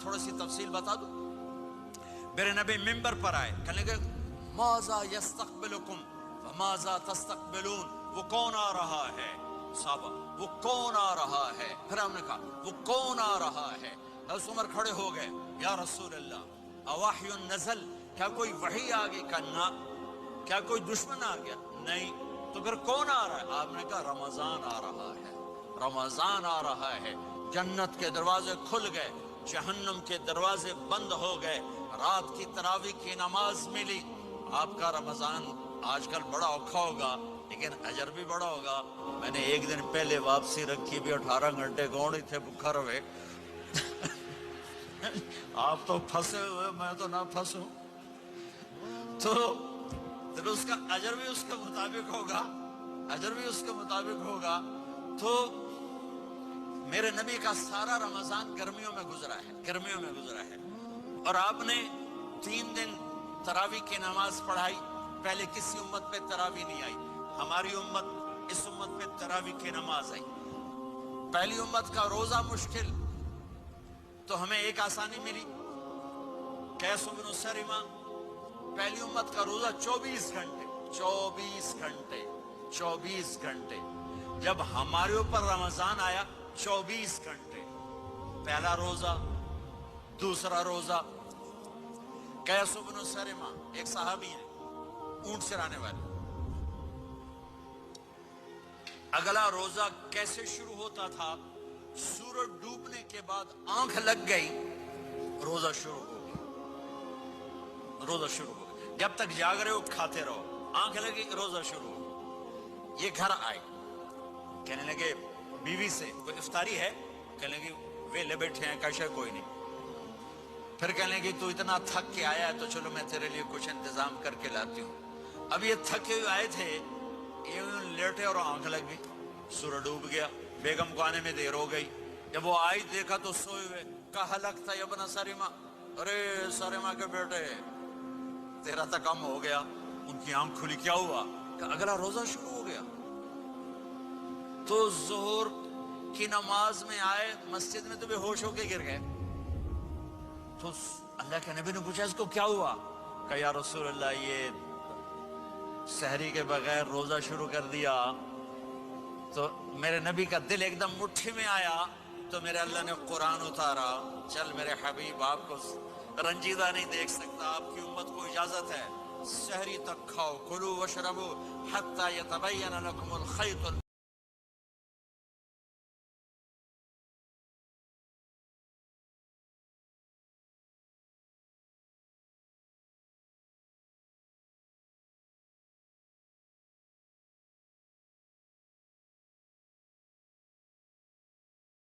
تھوڑی سی تفصیل بتا دوں. میرے نبی ممبر پر آئے, کہنے لگے ماذا یستقبلکم وماذا تستقبلون, وہ کون آ رہا ہے صحابہ, وہ کون آ رہا ہے. پھر ہم نے کہا وہ کون آ رہا ہے. حضرت عمر کھڑے ہو گئے, یا رسول اللہ اوحی نزل, کیا کوئی وحی آ گئی؟ کہا کیا کوئی دشمن آ گیا؟ نہیں. تو پھر کون آ رہا ہے؟ آپ نے کہا رمضان آ رہا ہے, رمضان آ رہا ہے. جنت کے دروازے کھل گئے, جہنم کے دروازے بند ہو گئے, رات کی تراویح کی نماز ملی. آپ کا رمضان آج کل بڑا اوکھا ہوگا لیکن اجر بھی بڑا ہوگا. میں نے ایک دن پہلے واپسی رکھی بھی, 18 گھنٹے گون ہی تھے بکھا رہے. آپ تو پھنسے ہوئے, میں تو نہ پھنسوں. تو اس کا اجر بھی اس کے مطابق ہوگا, اجر بھی اس کے مطابق ہوگا. تو میرے نبی کا سارا رمضان گرمیوں میں گزرا ہے, گرمیوں میں گزرا ہے. اور آپ نے 3 دن تراویح کی نماز پڑھائی. پہلے کسی امت پہ تراویح نہیں آئی, ہماری امت, اس امت پہ تراویح کی نماز آئی. پہلی امت کا روزہ مشکل, تو ہمیں ایک آسانی ملی, قیس بن سرمہ. پہلی امت کا روزہ 24 گھنٹے, 24 گھنٹے, 24 گھنٹے. جب ہمارے اوپر رمضان آیا 24 گھنٹے. پہلا روزہ, دوسرا روزہ. قیس بن سرمہ ایک صحابی ہیں, اونٹ چرانے والے. اگلا روزہ کیسے شروع ہوتا تھا؟ سورج ڈوبنے کے بعد آنکھ لگ گئی, روزہ شروع ہو گیا, روزہ شروع ہو گیا. جب تک جاگ رہے ہو کھاتے رہو, آنکھ لگی روزہ شروع ہو گیا. یہ گھر آئے, کہنے لگے بیوی سے کوئی افطاری ہے؟ کہنے لگے ویلے بیٹھے ہیں, کیسے کوئی نہیں. پھر کہنے لگے تو اتنا تھک کے آیا ہے تو چلو میں تیرے لیے کچھ انتظام کر کے لاتی ہوں. اب یہ تھکے ہوئے آئے تھے, یہ لیٹے اور آنکھ لگ گئی, سورج ڈوب گیا. بیگم کو آنے میں دیر ہو گئی. جب وہ آئی دیکھا تو سوئے ہوئے. کہا لگتا ہے ابن سرمہ, ارے سرمہ کے بیٹے تیرا تو کم ہو گیا. ان کی آنکھ کھلی, کیا ہوا؟ کہ اگلا روزہ شروع ہو گیا. تو ظہر کی نماز میں آئے, مسجد میں تو بے ہوش ہو کے گر گئے. تو اللہ کے نبی نے پوچھا اس کو کیا ہوا؟ کہ یا رسول اللہ یہ سحری کے بغیر روزہ شروع کر دیا. تو میرے نبی کا دل ایک دم مٹھی میں آیا, تو میرے اللہ نے قرآن اتارا, چل میرے حبیب آپ کو رنجیدہ نہیں دیکھ سکتا, آپ کی امت کو اجازت ہے, سحری تک کھاؤ, کلو وشربو حتی یتبین لکم الخیط